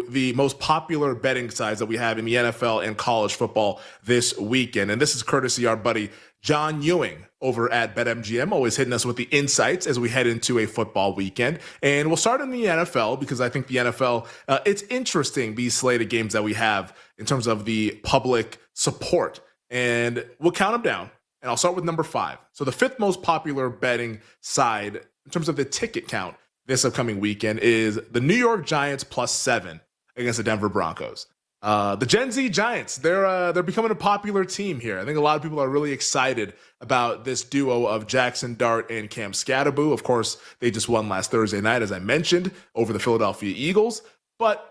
the most popular betting sides that we have in the NFL and college football this weekend. And this is courtesy our buddy John Ewing over at BetMGM, always hitting us with the insights as we head into a football weekend. And we'll start in the NFL because I think the NFL, it's interesting, these slate of games that we have in terms of the public support. And we'll count them down. And I'll start with number 5. So the 5th most popular betting side in terms of the ticket count this upcoming weekend is the New York Giants +7 against the Denver Broncos. The Gen Z Giants, they're becoming a popular team here. I think a lot of people are really excited about this duo of Jackson Dart and Cam Scatterboo. Of course, they just won last Thursday night, as I mentioned, over the Philadelphia Eagles. But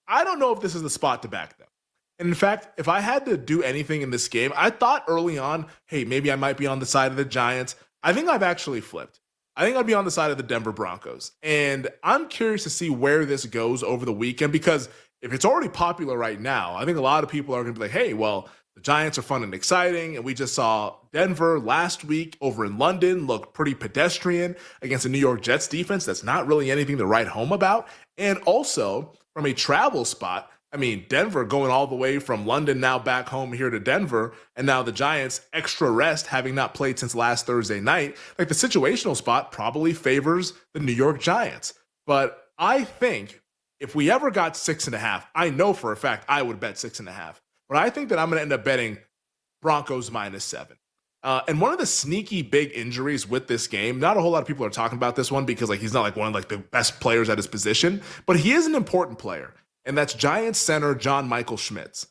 I don't know if this is the spot to back them. And in fact, if I had to do anything in this game, I thought early on, hey, maybe I might be on the side of the Giants. I think I've actually flipped. I think I'd be on the side of the Denver Broncos. And I'm curious to see where this goes over the weekend because if it's already popular right now, I think a lot of people are going to be like, hey, well, the Giants are fun and exciting. And we just saw Denver last week over in London look pretty pedestrian against the New York Jets defense. That's not really anything to write home about. And also from a travel spot, I mean, Denver going all the way from London now back home here to Denver, and now the Giants extra rest having not played since last Thursday night. Like the situational spot probably favors the New York Giants. But I think if we ever got 6.5, I know for a fact I would bet 6.5. But I think that I'm going to end up betting Broncos -7. And one of the sneaky big injuries with this game, not a whole lot of people are talking about this one because he's not like one of the best players at his position, but he is an important player. And that's Giants center John Michael Schmitz.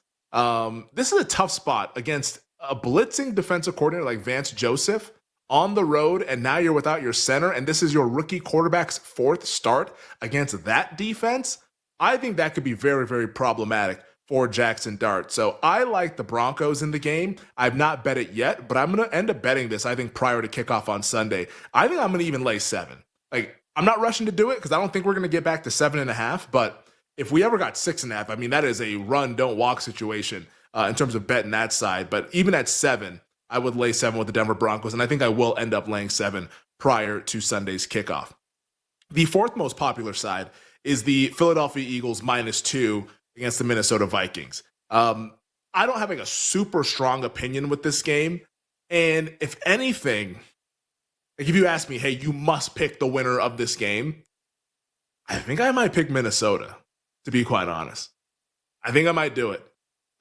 This is a tough spot against a blitzing defensive coordinator like Vance Joseph on the road, and now you're without your center, and this is your rookie quarterback's 4th start against that defense. I think that could be very, very problematic for Jackson Dart. So I like the Broncos in the game. I've not bet it yet, but I'm going to end up betting this, I think, prior to kickoff on Sunday. I think I'm going to even lay 7. Like, I'm not rushing to do it because I don't think we're going to get back to 7.5, but if we ever got 6.5, I mean, that is a run, don't walk situation in terms of betting that side. But even at 7, I would lay 7 with the Denver Broncos, and I think I will end up laying 7 prior to Sunday's kickoff. The 4th most popular side is the Philadelphia Eagles -2 against the Minnesota Vikings. I don't have like a super strong opinion with this game. And if anything, like if you ask me, hey, you must pick the winner of this game, I think I might pick Minnesota. To be quite honest, I think I might do it.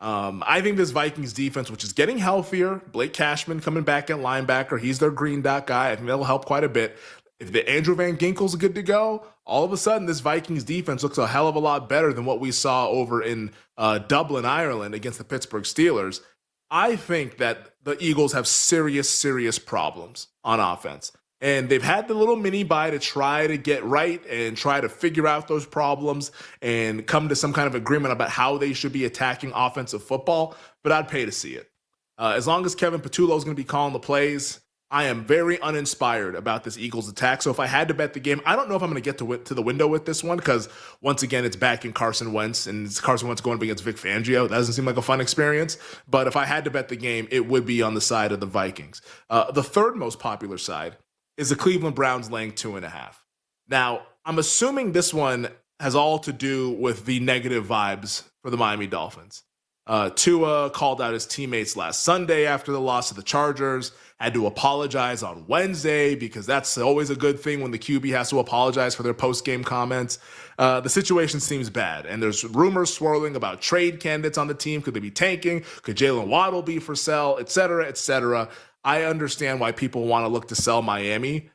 I think this Vikings defense, which is getting healthier, Blake Cashman coming back at linebacker, he's their green dot guy. I think that'll help quite a bit. If the Andrew Van Ginkel's good to go, all of a sudden this Vikings defense looks a hell of a lot better than what we saw over in Dublin, Ireland against the Pittsburgh Steelers. I think that the Eagles have serious, serious problems on offense. And they've had the little mini bye to try to get right and try to figure out those problems and come to some kind of agreement about how they should be attacking offensive football. But I'd pay to see it. As long as Kevin Patullo is going to be calling the plays, I am very uninspired about this Eagles attack. So if I had to bet the game, I don't know if I'm going to get to the window with this one because, once again, it's back in Carson Wentz, and it's Carson Wentz going up against Vic Fangio. That doesn't seem like a fun experience. But if I had to bet the game, it would be on the side of the Vikings. The 3rd most popular side is the Cleveland Browns laying 2.5. Now, I'm assuming this one has all to do with the negative vibes for the Miami Dolphins. Tua called out his teammates last Sunday after the loss to the Chargers, had to apologize on Wednesday because that's always a good thing when the QB has to apologize for their post-game comments. The situation seems bad, and there's rumors swirling about trade candidates on the team. Could they be tanking? Could Jalen Waddle be for sale, et cetera, et cetera? I understand why people want to look to sell Miami.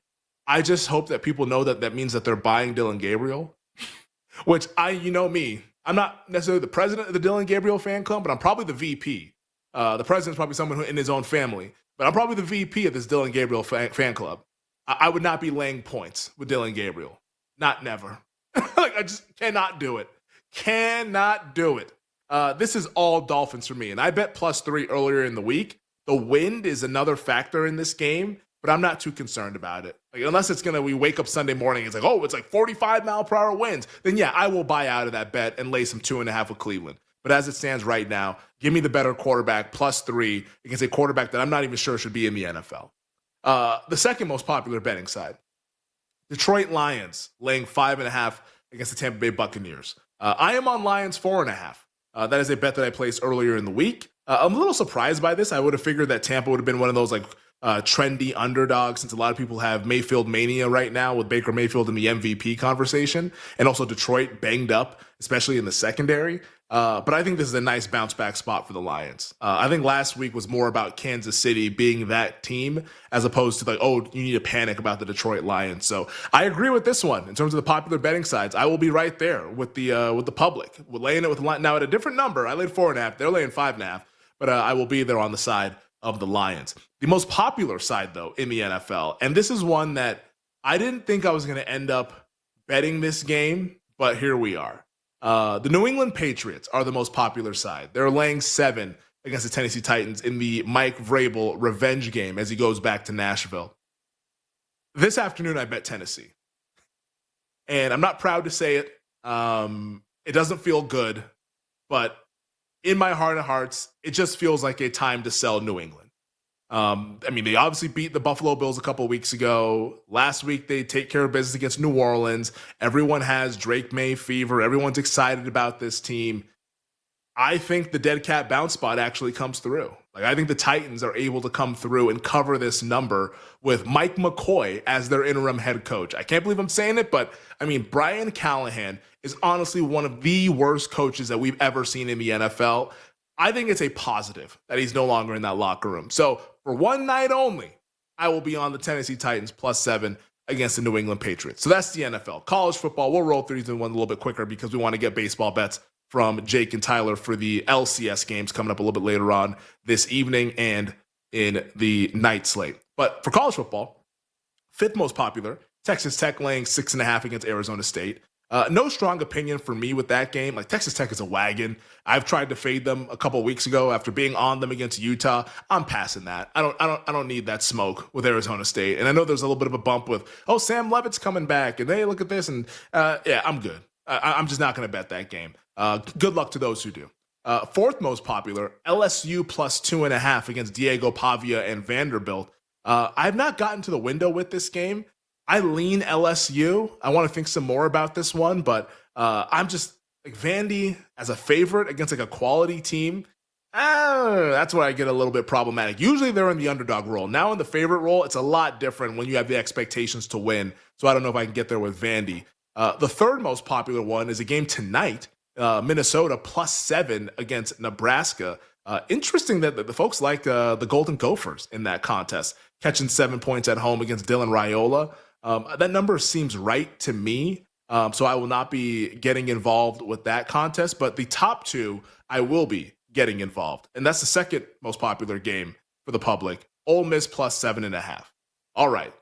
I just hope that people know that that means that they're buying Dylan Gabriel, which you know me, I'm not necessarily the president of the Dylan Gabriel fan club, but I'm probably the VP. The president's probably someone who in his own family, but I'm probably the VP of this Dylan Gabriel fan club. I would not be laying points with Dylan Gabriel. Not never. Like, I just cannot do it. Cannot do it. This is all Dolphins for me. And I bet +3 earlier in the week. The wind is another factor in this game, but I'm not too concerned about it. Like, unless we wake up Sunday morning, it's like 45 mile per hour winds, then yeah, I will buy out of that bet and lay some 2.5 with Cleveland. But as it stands right now, give me the better quarterback +3 against a quarterback that I'm not even sure should be in the NFL. The second most popular betting side, Detroit Lions laying 5.5 against the Tampa Bay Buccaneers. I am on Lions 4.5. That is a bet that I placed earlier in the week. I'm a little surprised by this. I would have figured that Tampa would have been one of those like trendy underdogs, since a lot of people have Mayfield mania right now with Baker Mayfield in the MVP conversation, and also Detroit banged up, especially in the secondary. But I think this is a nice bounce back spot for the Lions. I think last week was more about Kansas City being that team as opposed to like, oh, you need to panic about the Detroit Lions. So I agree with this one in terms of the popular betting sides. I will be right there with the public. We're laying it with now at a different number. I laid 4.5. They're laying 5.5, but I will be there on the side of the Lions. The most popular side though in the NFL, and this is one that I didn't think I was going to end up betting this game, but here we are. The New England Patriots are the most popular side. They're laying 7 against the Tennessee Titans in the Mike Vrabel revenge game as he goes back to Nashville. This afternoon, I bet Tennessee. And I'm not proud to say it. It doesn't feel good, but in my heart of hearts, it just feels like a time to sell New England. I mean, they obviously beat the Buffalo Bills a couple of weeks ago. Last week, they take care of business against New Orleans. Everyone has Drake May fever. Everyone's excited about this team. I think the dead cat bounce spot actually comes through. Like, I think the Titans are able to come through and cover this number with Mike McCoy as their interim head coach. I can't believe I'm saying it, but I mean, Brian Callahan is honestly one of the worst coaches that we've ever seen in the NFL. I think it's a positive that he's no longer in that locker room. So for one night only, I will be on the Tennessee Titans +7 against the New England Patriots. So that's the NFL. College football, we'll roll through these one a little bit quicker because we want to get baseball bets from Jake and Tyler for the LCS games coming up a little bit later on this evening and in the night slate. But for college football, 5th most popular, Texas Tech laying 6.5 against Arizona State. No strong opinion for me with that game. Like, Texas Tech is a wagon. I've tried to fade them a couple weeks ago after being on them against Utah. I'm passing that. I don't need that smoke with Arizona State. And I know there's a little bit of a bump with, oh, Sam Levitt's coming back, and hey, look at this. And yeah, I'm good. I'm just not going to bet that game. Good luck to those who do. 4th most popular, LSU +2.5 against Diego Pavia and Vanderbilt. I've not gotten to the window with this game. I lean LSU. I want to think some more about this one, but I'm just like Vandy as a favorite against like a quality team. That's where I get a little bit problematic. Usually they're in the underdog role. Now in the favorite role, it's a lot different when you have the expectations to win. So I don't know if I can get there with Vandy. The 3rd most popular one is a game tonight, Minnesota +7 against Nebraska. Interesting that the folks like the Golden Gophers in that contest, catching 7 points at home against Dylan Raiola. That number seems right to me, so I will not be getting involved with that contest. But the top 2, I will be getting involved. And that's the 2nd most popular game for the public, Ole Miss +7.5. All right,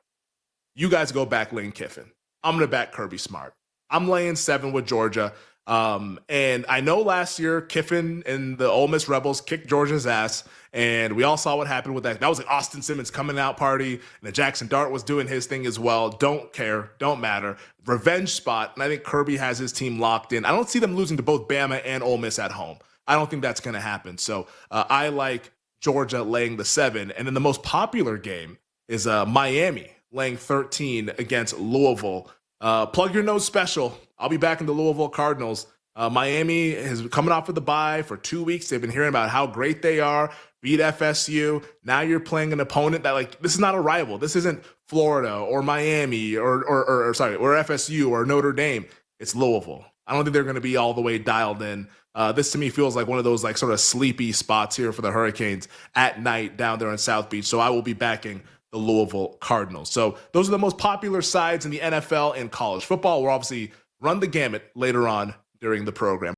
you guys go back Lane Kiffin. I'm going to back Kirby Smart. I'm laying 7 with Georgia. And I know last year Kiffin and the Ole Miss Rebels kicked Georgia's ass, and we all saw what happened with that. That was like Austin Simmons coming out party, and then Jackson Dart was doing his thing as well. Don't care, don't matter. Revenge spot, and I think Kirby has his team locked in. I don't see them losing to both Bama and Ole Miss at home. I don't think that's going to happen. So I like Georgia laying the 7. And then the most popular game is Miami laying 13 against Louisville. Plug your nose special. I'll be back in the Louisville Cardinals. Miami is coming off of the bye for 2 weeks. They've been hearing about how great they are, beat FSU. Now you're playing an opponent that, like, this is not a rival. This isn't Florida or Miami or FSU or Notre Dame. It's Louisville. I don't think they're going to be all the way dialed in. This to me feels like one of those like sort of sleepy spots here for the Hurricanes at night down there in South Beach. So I will be backing the Louisville Cardinals. So those are the most popular sides in the NFL and college football. We'll obviously run the gamut later on during the program.